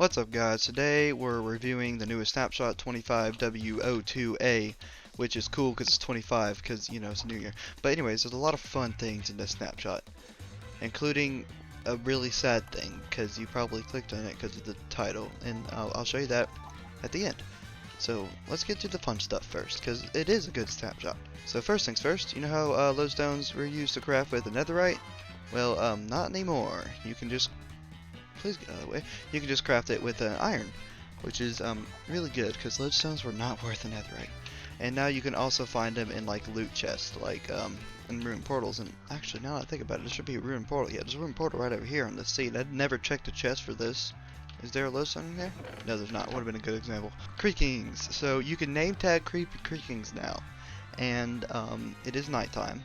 What's up guys, today we're reviewing the newest snapshot 25W02A, which is cool because it's 25 because, you know, it's a new year. But anyways, there's a lot of fun things in this snapshot, including a really sad thing because you probably clicked on it because of the title, and I'll show you that at the end. So let's get to the fun stuff first because it is a good snapshot. So first things first, you know how Lodestones were used to craft with the netherite? Well, not anymore. You can just please get out of the way. You can just craft it with iron, which is really good because lodestones were not worth a netherite. And now you can also find them in like loot chests, like in ruined portals. And actually, now that I think about it, there should be a ruined portal. Yeah, there's a ruined portal right over here on the seat. I'd never checked the chest for this. Is there a lodestone in there? No, there's not. Would have been a good example. Creakings. So you can name tag Creakings now, and it is nighttime,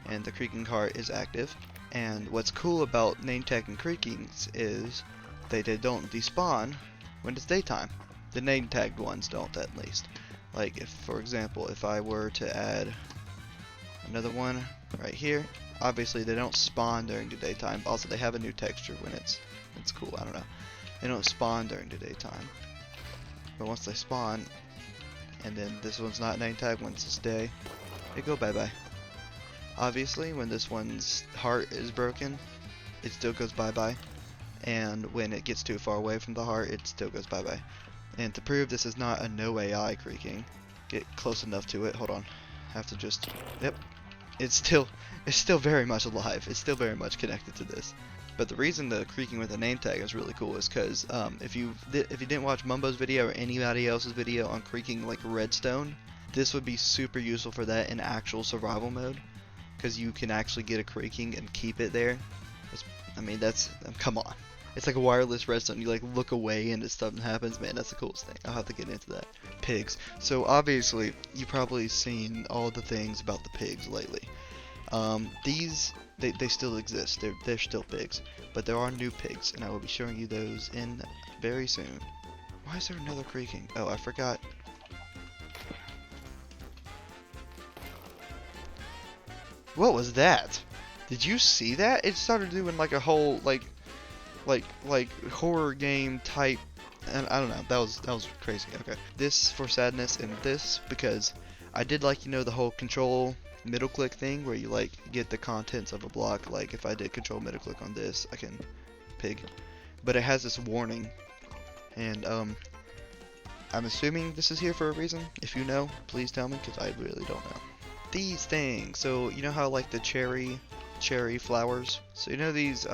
and the Creaking cart is active. And what's cool about name tagging Creakings is they don't despawn when it's daytime. The name tagged ones don't, at least. Like, if, for example, if I were to add another one right here, obviously they don't spawn during the daytime. Also, they have a new texture when it's cool. I don't know. They don't spawn during the daytime, but once they spawn, and then this one's not name tagged once it's day, they go bye bye. Obviously, when this one's heart is broken, it still goes bye-bye. And when it gets too far away from the heart, it still goes bye-bye. And to prove this is not a no AI creaking, get close enough to it. Hold on. I have to just... Yep. It's still very much alive. It's still very much connected to this. But the reason the creaking with a name tag is really cool is because if you didn't watch Mumbo's video or anybody else's video on creaking like redstone, this would be super useful for that in actual survival mode. Because you can actually get a creaking and keep it there. I mean, that's, come on. It's like a wireless redstone. You like look away and something happens. Man, that's the coolest thing. I'll have to get into that. Pigs. So obviously, you've probably seen all the things about the pigs lately. These, they still exist. They're still pigs. But there are new pigs, and I will be showing you those in very soon. Why is there another creaking? Oh, I forgot. What was that? Did you see that? It started doing like a whole like horror game type, and I don't know. That was crazy. Okay. This for sadness and this because I did like, you know, the whole control middle click thing where you like get the contents of a block. Like if I did control middle click on this, I can pig. But it has this warning, and I'm assuming this is here for a reason. If you know, please tell me because I really don't know. These things, so you know how like the cherry flowers, so you know these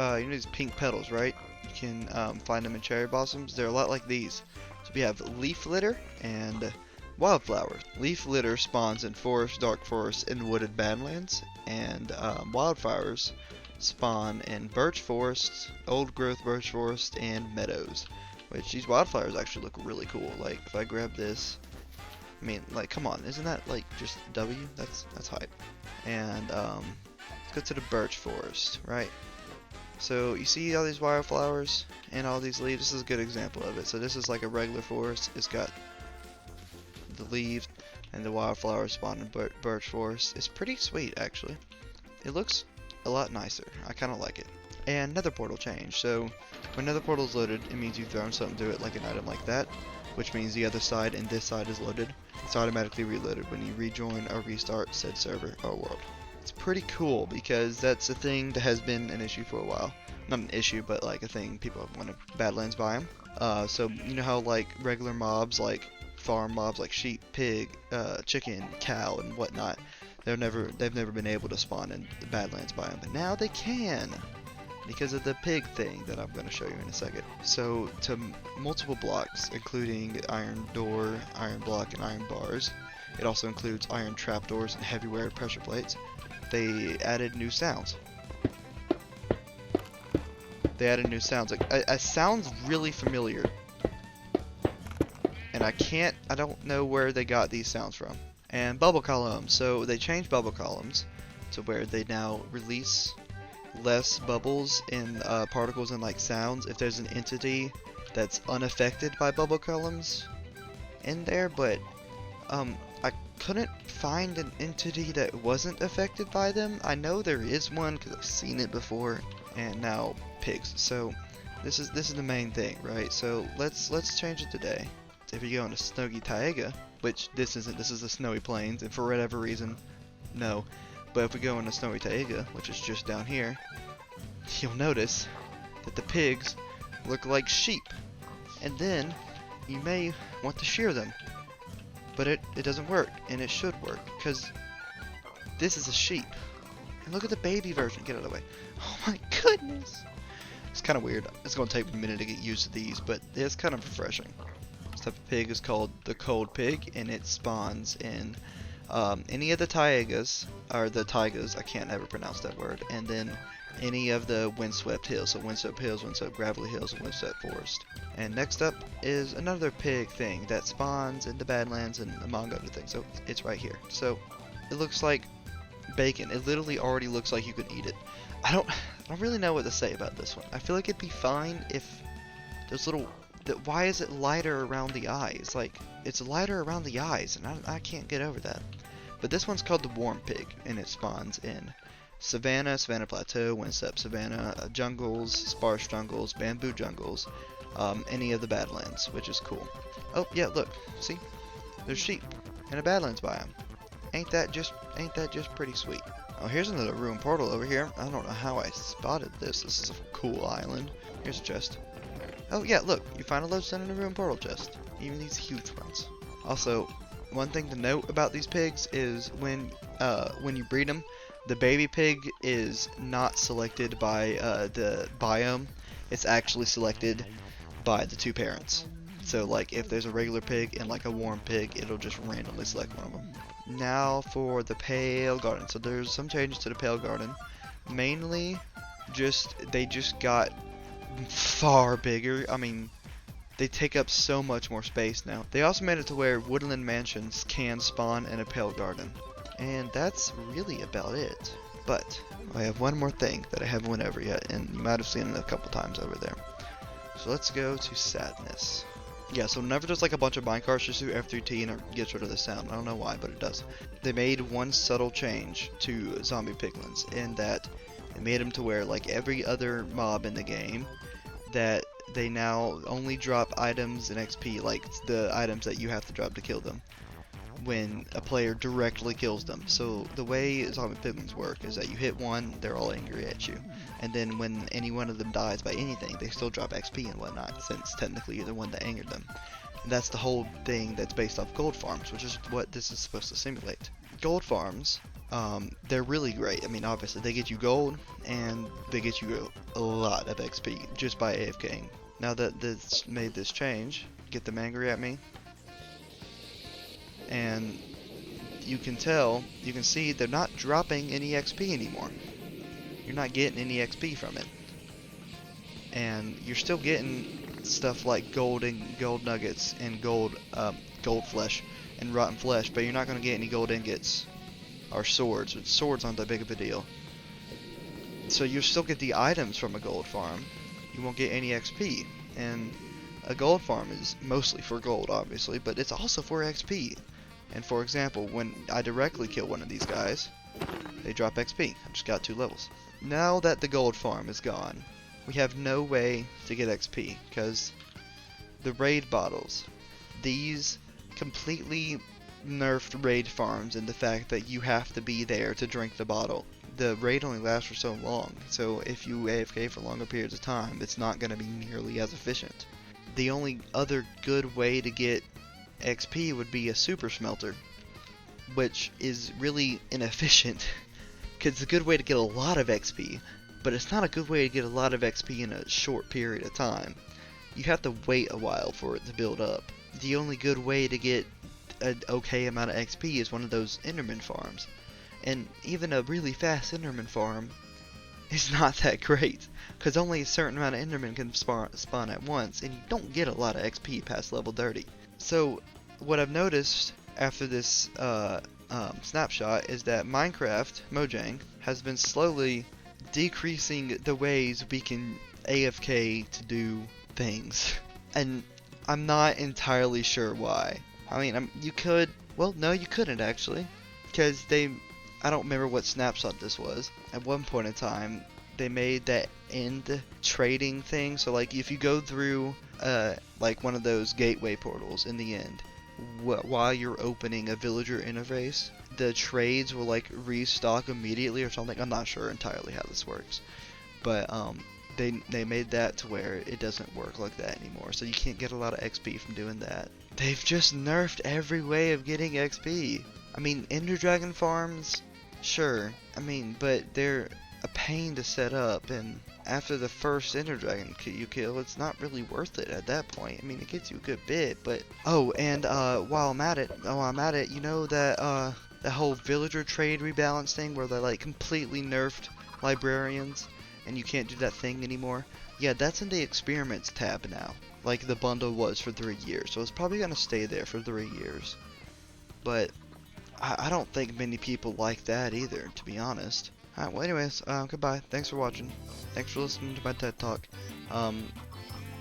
pink petals, right? You can find them in cherry blossoms. They're a lot like these. So we have leaf litter and wildflowers. Leaf litter spawns in forest, dark forest, and wooded badlands, and wildflowers spawn in birch forests, old growth birch forest, and meadows. Which these wildflowers actually look really cool. Like if I grab this, I mean, like, come on, isn't that like just W? That's hype. And let's go to the birch forest, right? So you see all these wildflowers and all these leaves. This is a good example of it. So this is like a regular forest. It's got the leaves and the wildflowers spawn in birch forest. It's pretty sweet, actually. It looks a lot nicer. I kind of like it. And Nether Portal change. So when Nether Portal is loaded, it means you've thrown something through it, like an item like that, which means the other side and this side is loaded. It's automatically reloaded when you rejoin or restart said server or world. It's pretty cool because that's a thing that has been an issue for a while. Not an issue, but like a thing people have wanted. Badlands Biome. So you know how like regular mobs, like farm mobs, like sheep, pig, chicken, cow, and whatnot, they've never been able to spawn in the Badlands Biome, but now they can, because of the pig thing that I'm going to show you in a second. So to multiple blocks, including iron door, iron block, and iron bars, it also includes iron trapdoors and heavy wire pressure plates, they added new sounds. They added new sounds. Like, it sounds really familiar. And I don't know where they got these sounds from. And bubble columns. So they changed bubble columns to where they now release less bubbles and particles and like sounds if there's an entity that's unaffected by bubble columns in there, but I couldn't find an entity that wasn't affected by them. I know there is one because I've seen it before. And now pigs. So This is the main thing, right? So let's change it today. If you go into Snowy Taiga, which this isn't, this is the Snowy Plains, and for whatever reason, no. But if we go into Snowy Taiga, which is just down here, you'll notice that the pigs look like sheep. And then you may want to shear them. But it doesn't work, and it should work, because this is a sheep. And look at the baby version. Get out of the way. Oh my goodness! It's kind of weird. It's going to take a minute to get used to these, but it's kind of refreshing. This type of pig is called the cold pig, and it spawns in any of the taigas, or the taigas, I can't ever pronounce that word, and then any of the windswept hills, so windswept hills, windswept gravelly hills, and windswept forest. And next up is another pig thing that spawns in the Badlands and among other things, so it's right here. So it looks like bacon. It literally already looks like you can eat it. I don't really know what to say about this one. I feel like it'd be fine if those little, why is it lighter around the eyes? Like, it's lighter around the eyes, and I can't get over that. But this one's called the warm pig, and it spawns in savanna, savanna plateau, windswept savanna, jungles, sparse jungles, bamboo jungles, any of the Badlands, which is cool. Oh yeah, look, see, there's sheep in a Badlands biome. Ain't that just pretty sweet? Oh, here's another ruined portal over here. I don't know how I spotted this. This is a cool island. Here's a chest. Oh yeah, look, you find a lodestone in a ruined portal chest. Even these huge ones. Also, one thing to note about these pigs is when you breed them, the baby pig is not selected by the biome. It's actually selected by the two parents. So like if there's a regular pig and like a warm pig, it'll just randomly select one of them. Now for the Pale Garden. So there's some changes to the Pale Garden. Mainly they just got far bigger. I mean, they take up so much more space now. They also made it to where woodland mansions can spawn in a Pale Garden. And that's really about it. But I have one more thing that I haven't went over yet, and you might have seen it a couple times over there. So let's go to sadness. Yeah, so whenever there's like a bunch of minecarts, just do F3T and it gets rid of the sound. I don't know why, but it does. They made one subtle change to zombie piglins, in that they made them to where like every other mob in the game, that they now only drop items and XP, like the items that you have to drop to kill them, when a player directly kills them. So the way zombie piglins work is that you hit one, they're all angry at you, and then when any one of them dies by anything, they still drop XP and whatnot, since technically you're the one that angered them. And that's the whole thing that's based off gold farms, which is what this is supposed to simulate. Gold farms, they're really great. I mean, obviously they get you gold, and they get you a lot of XP just by AFKing. Now that this made this change, get them angry at me, and you can see they're not dropping any XP anymore. You're not getting any XP from it. And you're still getting stuff like gold and gold nuggets and gold flesh and rotten flesh, but you're not going to get any gold ingots or swords. Swords aren't that big of a deal. So you still get the items from a gold farm. You won't get any XP. And a gold farm is mostly for gold, obviously, but it's also for XP. And for example, when I directly kill one of these guys, they drop XP. I just got 2 levels. Now that the gold farm is gone, we have no way to get XP, because the raid bottles, these completely nerfed raid farms in the fact that you have to be there to drink the bottle. The raid only lasts for so long, so if you AFK for longer periods of time, it's not going to be nearly as efficient. The only other good way to get XP would be a super smelter, which is really inefficient, because it's a good way to get a lot of XP, but it's not a good way to get a lot of XP in a short period of time. You have to wait a while for it to build up. The only good way to get an okay amount of XP is one of those Enderman farms, and even a really fast Enderman farm is not that great, because only a certain amount of Endermen can spawn at once, and you don't get a lot of XP past level 30. So what I've noticed after this snapshot is that Minecraft, Mojang, has been slowly decreasing the ways we can AFK to do things. And I'm not entirely sure why. I mean, you could, well, no, you couldn't actually, because I don't remember what snapshot this was. At one point in time, they made that end trading thing. So like if you go through like one of those gateway portals in the end, while you're opening a villager interface, the trades will like restock immediately or something. I'm not sure entirely how this works, but they made that to where it doesn't work like that anymore. So you can't get a lot of XP from doing that. They've just nerfed every way of getting XP. I mean, Ender Dragon farms, sure. I mean, but they're a pain to set up, and after the first Ender Dragon you kill, it's not really worth it at that point. I mean, it gets you a good bit, but oh, and while I'm at it, you know that the whole villager trade rebalance thing where they like completely nerfed librarians and you can't do that thing anymore? Yeah, that's in the experiments tab now, like the bundle was for 3 years. So it's probably gonna stay there for 3 years. But I don't think many people like that either, to be honest. Alright, well anyways, goodbye. Thanks for watching. Thanks for listening to my TED Talk.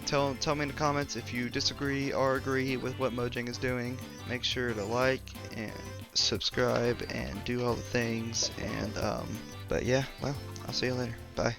Tell me in the comments if you disagree or agree with what Mojang is doing. Make sure to like and subscribe and do all the things. And but yeah, well, I'll see you later. Bye.